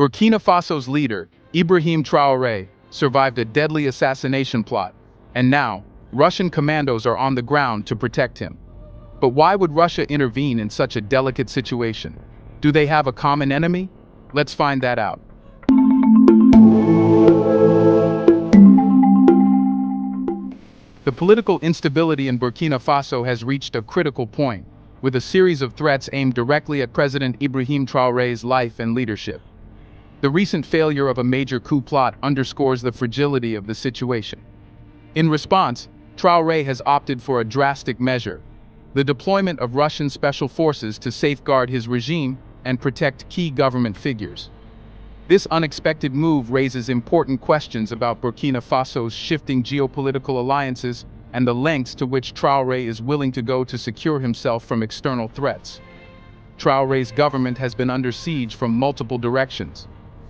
Burkina Faso's leader, Ibrahim Traore, survived a deadly assassination plot, and now, Russian commandos are on the ground to protect him. But why would Russia intervene in such a delicate situation? Do they have a common enemy? Let's find that out. The political instability in Burkina Faso has reached a critical point, with a series of threats aimed directly at President Ibrahim Traore's life and leadership. The recent failure of a major coup plot underscores the fragility of the situation. In response, Traore has opted for a drastic measure: the deployment of Russian special forces to safeguard his regime and protect key government figures. This unexpected move raises important questions about Burkina Faso's shifting geopolitical alliances and the lengths to which Traore is willing to go to secure himself from external threats. Traore's government has been under siege from multiple directions.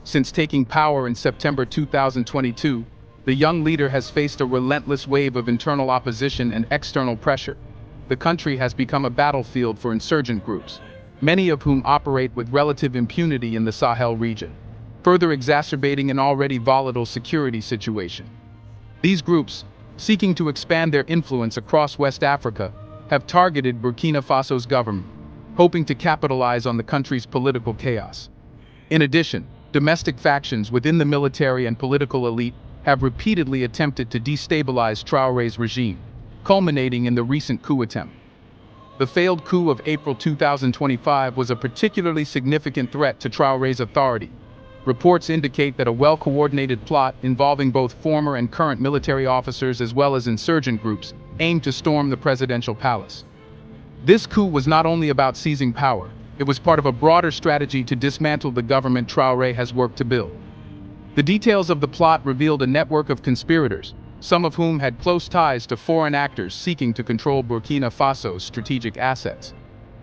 Since taking power in September 2022, the young leader has faced a relentless wave of internal opposition and external pressure. The country has become a battlefield for insurgent groups, many of whom operate with relative impunity in the Sahel region, further exacerbating an already volatile security situation. These groups, seeking to expand their influence across West Africa, have targeted Burkina Faso's government, hoping to capitalize on the country's political chaos. In addition, domestic factions within the military and political elite have repeatedly attempted to destabilize Traore's regime, culminating in the recent coup attempt. The failed coup of April 2025 was a particularly significant threat to Traore's authority. Reports indicate that a well-coordinated plot involving both former and current military officers as well as insurgent groups aimed to storm the presidential palace. This coup was not only about seizing power, it was part of a broader strategy to dismantle the government Traore has worked to build. The details of the plot revealed a network of conspirators, some of whom had close ties to foreign actors seeking to control Burkina Faso's strategic assets.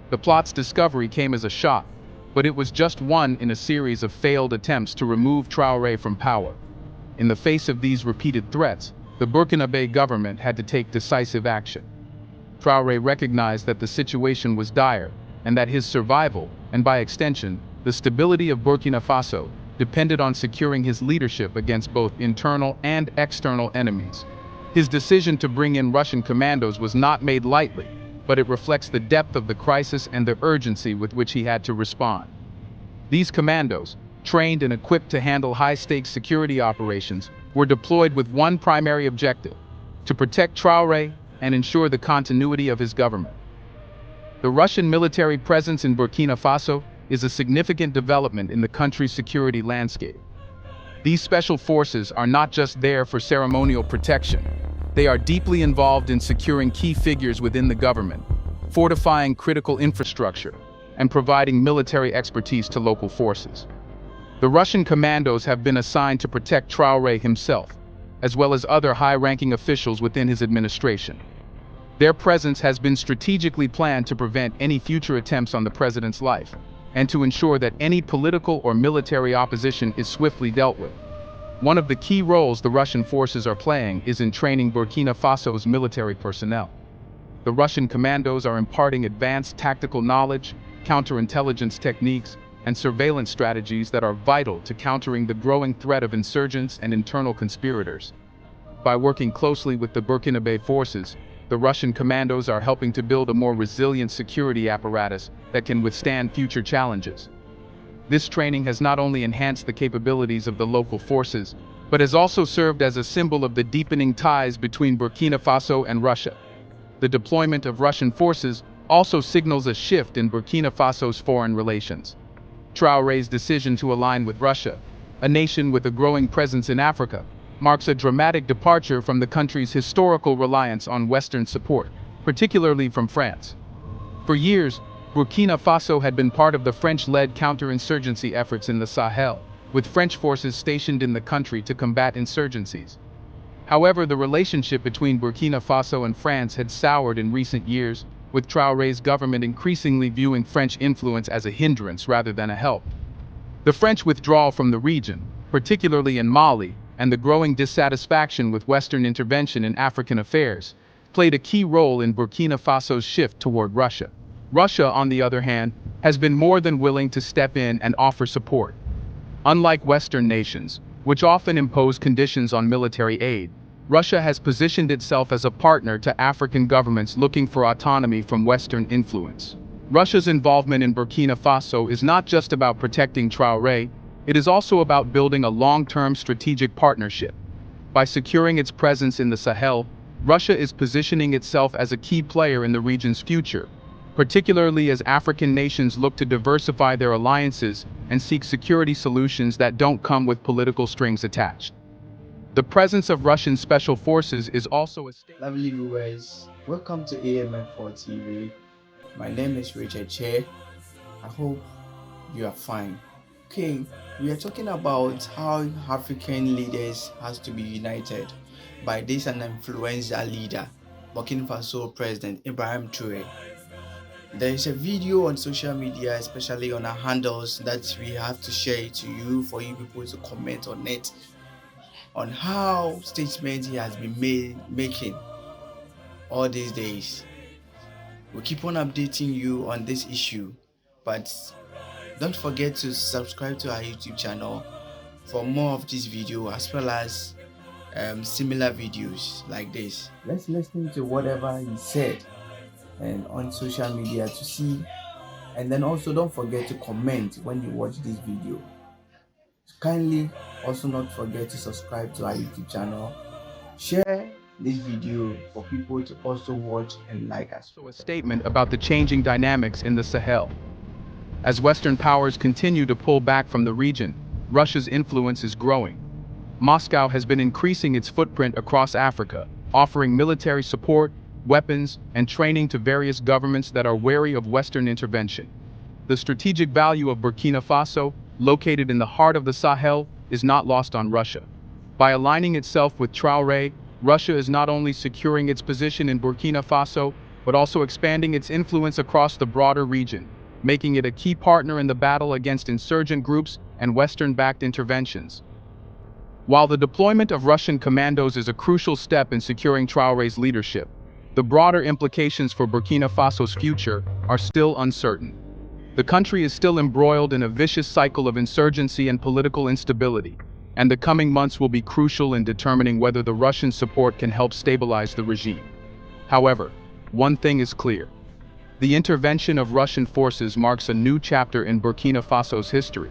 The plot's discovery came as a shock, but it was just one in a series of failed attempts to remove Traore from power. In the face of these repeated threats, the Burkinabe government had to take decisive action. Traore recognized that the situation was dire, and that his survival, and by extension, the stability of Burkina Faso, depended on securing his leadership against both internal and external enemies. His decision to bring in Russian commandos was not made lightly, but it reflects the depth of the crisis and the urgency with which he had to respond. These commandos, trained and equipped to handle high-stakes security operations, were deployed with one primary objective: to protect Traore and ensure the continuity of his government. The Russian military presence in Burkina Faso is a significant development in the country's security landscape. These special forces are not just there for ceremonial protection. They are deeply involved in securing key figures within the government, fortifying critical infrastructure, and providing military expertise to local forces. The Russian commandos have been assigned to protect Traore himself, as well as other high-ranking officials within his administration. Their presence has been strategically planned to prevent any future attempts on the president's life, and to ensure that any political or military opposition is swiftly dealt with. One of the key roles the Russian forces are playing is in training Burkina Faso's military personnel. The Russian commandos are imparting advanced tactical knowledge, counterintelligence techniques, and surveillance strategies that are vital to countering the growing threat of insurgents and internal conspirators. By working closely with the Burkinabe forces, the Russian commandos are helping to build a more resilient security apparatus that can withstand future challenges. This training has not only enhanced the capabilities of the local forces, but has also served as a symbol of the deepening ties between Burkina Faso and Russia. The deployment of Russian forces also signals a shift in Burkina Faso's foreign relations. Traore's decision to align with Russia, a nation with a growing presence in Africa, marks a dramatic departure from the country's historical reliance on Western support, particularly from France. For years, Burkina Faso had been part of the French-led counterinsurgency efforts in the Sahel, with French forces stationed in the country to combat insurgencies. However, the relationship between Burkina Faso and France had soured in recent years, with Traore's government increasingly viewing French influence as a hindrance rather than a help. The French withdrawal from the region, particularly in Mali, and the growing dissatisfaction with Western intervention in African affairs, played a key role in Burkina Faso's shift toward Russia. Russia, on the other hand, has been more than willing to step in and offer support. Unlike Western nations, which often impose conditions on military aid, Russia has positioned itself as a partner to African governments looking for autonomy from Western influence. Russia's involvement in Burkina Faso is not just about protecting Traore, it is also about building a long-term strategic partnership. By securing its presence in the Sahel, Russia is positioning itself as a key player in the region's future, particularly as African nations look to diversify their alliances and seek security solutions that don't come with political strings attached. The presence of Russian special forces is also a statement. Lovely viewers, welcome to AMF4 TV. My name is Richard Che. I hope you are fine. Okay, we are talking about how African leaders has to be united by this an influential leader, Burkina Faso President Ibrahim Traore. There is a video on social media, especially on our handles, that we have to share it to you for you people to comment on it, on how statements he has been making all these days. We'll keep on updating you on this issue, but don't forget to subscribe to our YouTube channel for more of this video as well as similar videos like this. Let's listen to whatever he said and on social media to see, and then also don't forget to comment when you watch this video. Kindly also not forget to subscribe to our YouTube channel, share this video for people to also watch and like us. A statement about the changing dynamics in the Sahel. As Western powers continue to pull back from the region, Russia's influence is growing. Moscow has been increasing its footprint across Africa, offering military support, weapons, and training to various governments that are wary of Western intervention. The strategic value of Burkina Faso, located in the heart of the Sahel, is not lost on Russia. By aligning itself with Traore, Russia is not only securing its position in Burkina Faso, but also expanding its influence across the broader region, making it a key partner in the battle against insurgent groups and Western-backed interventions. While the deployment of Russian commandos is a crucial step in securing Traore's leadership, the broader implications for Burkina Faso's future are still uncertain. The country is still embroiled in a vicious cycle of insurgency and political instability, and the coming months will be crucial in determining whether the Russian support can help stabilize the regime. However, one thing is clear. The intervention of Russian forces marks a new chapter in Burkina Faso's history,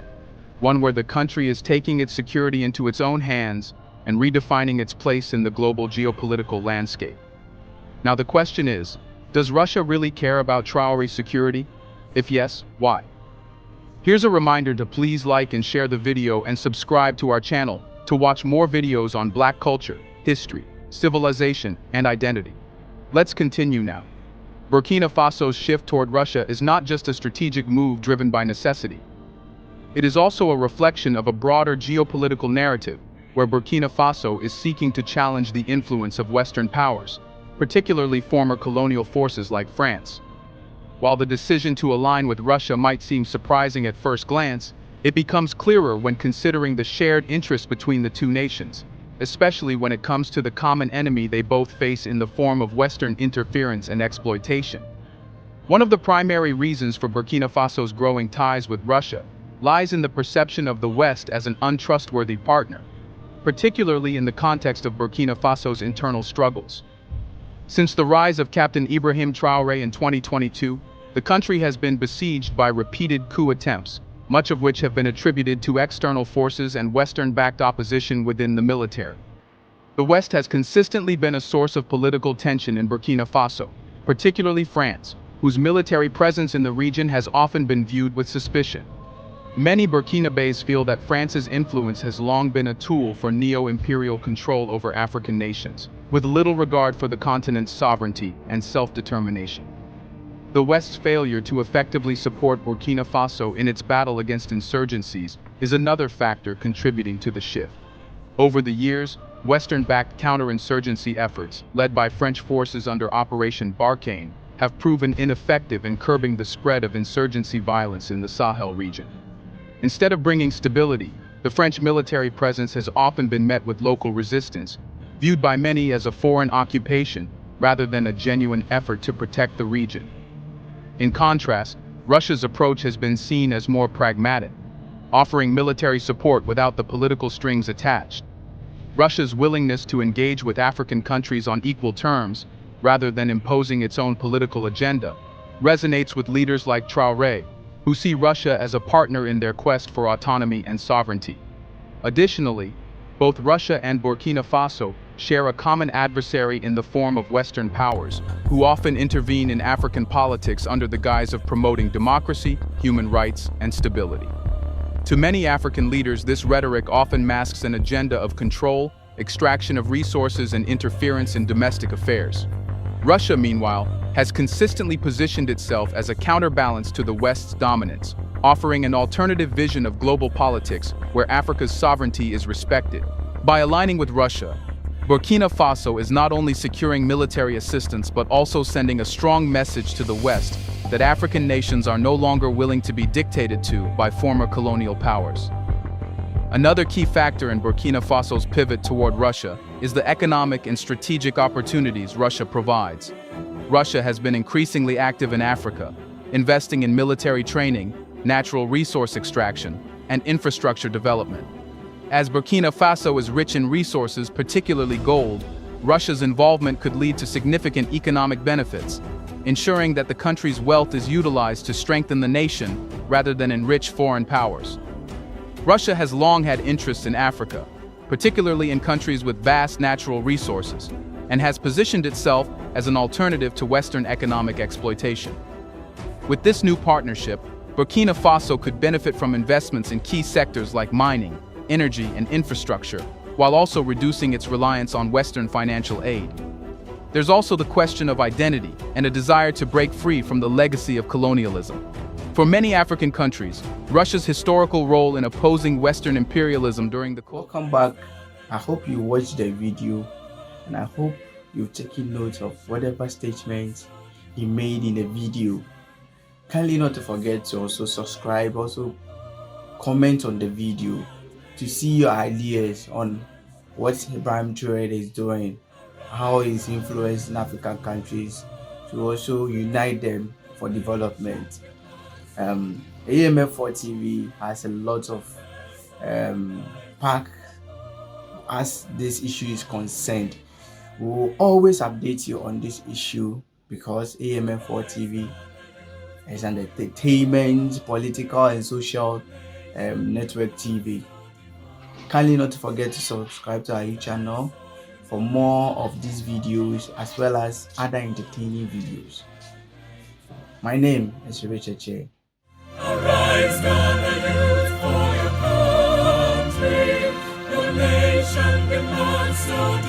one where the country is taking its security into its own hands and redefining its place in the global geopolitical landscape. Now the question is, does Russia really care about Traore's security? If yes, why? Here's a reminder to please like and share the video and subscribe to our channel to watch more videos on Black culture, history, civilization, and identity. Let's continue now. Burkina Faso's shift toward Russia is not just a strategic move driven by necessity. It is also a reflection of a broader geopolitical narrative, where Burkina Faso is seeking to challenge the influence of Western powers, particularly former colonial forces like France. While the decision to align with Russia might seem surprising at first glance, it becomes clearer when considering the shared interests between the two nations, especially when it comes to the common enemy they both face in the form of Western interference and exploitation. One of the primary reasons for Burkina Faso's growing ties with Russia lies in the perception of the West as an untrustworthy partner, particularly in the context of Burkina Faso's internal struggles. Since the rise of Captain Ibrahim Traore in 2022, the country has been besieged by repeated coup attempts, much of which have been attributed to external forces and Western-backed opposition within the military. The West has consistently been a source of political tension in Burkina Faso, particularly France, whose military presence in the region has often been viewed with suspicion. Many Burkinabés feel that France's influence has long been a tool for neo-imperial control over African nations, with little regard for the continent's sovereignty and self-determination. The West's failure to effectively support Burkina Faso in its battle against insurgencies is another factor contributing to the shift. Over the years, Western-backed counterinsurgency efforts, led by French forces under Operation Barkhane, have proven ineffective in curbing the spread of insurgency violence in the Sahel region. Instead of bringing stability, the French military presence has often been met with local resistance, viewed by many as a foreign occupation rather than a genuine effort to protect the region. In contrast, Russia's approach has been seen as more pragmatic. offering military support without the political strings attached. Russia's willingness to engage with African countries on equal terms, rather than imposing its own political agenda, resonates with leaders like Traore, who see Russia as a partner in their quest for autonomy and sovereignty. Additionally, both Russia and Burkina Faso share a common adversary in the form of Western powers, who often intervene in African politics under the guise of promoting democracy, human rights, and stability. To many African leaders, this rhetoric often masks an agenda of control, extraction of resources, and interference in domestic affairs. Russia, meanwhile, has consistently positioned itself as a counterbalance to the West's dominance, offering an alternative vision of global politics where Africa's sovereignty is respected. By aligning with Russia, Burkina Faso is not only securing military assistance but also sending a strong message to the West that African nations are no longer willing to be dictated to by former colonial powers. Another key factor in Burkina Faso's pivot toward Russia is the economic and strategic opportunities Russia provides. Russia has been increasingly active in Africa, investing in military training, natural resource extraction, and infrastructure development. As Burkina Faso is rich in resources, particularly gold, Russia's involvement could lead to significant economic benefits, ensuring that the country's wealth is utilized to strengthen the nation rather than enrich foreign powers. Russia has long had interests in Africa, particularly in countries with vast natural resources, and has positioned itself as an alternative to Western economic exploitation. With this new partnership, Burkina Faso could benefit from investments in key sectors like mining, energy, and infrastructure, while also reducing its reliance on Western financial aid. There's also the question of identity and a desire to break free from the legacy of colonialism. For many African countries, Russia's historical role in opposing Western imperialism during the Welcome back. I hope you watched the video and I hope you've taken note of whatever statements he made in the video. Kindly not to forget to also subscribe, also comment on the video to see your ideas on what Ibrahim Traore is doing, how he's influencing African countries to also unite them for development. AMF4 TV has a lot of pack as this issue is concerned. We will always update you on this issue because AMF4 TV is an entertainment, political, and social network TV. Kindly not to forget to subscribe to our YouTube channel for more of these videos as well as other entertaining videos. My name is Richard Che. Arise, gather youth for your country. Your nation demands so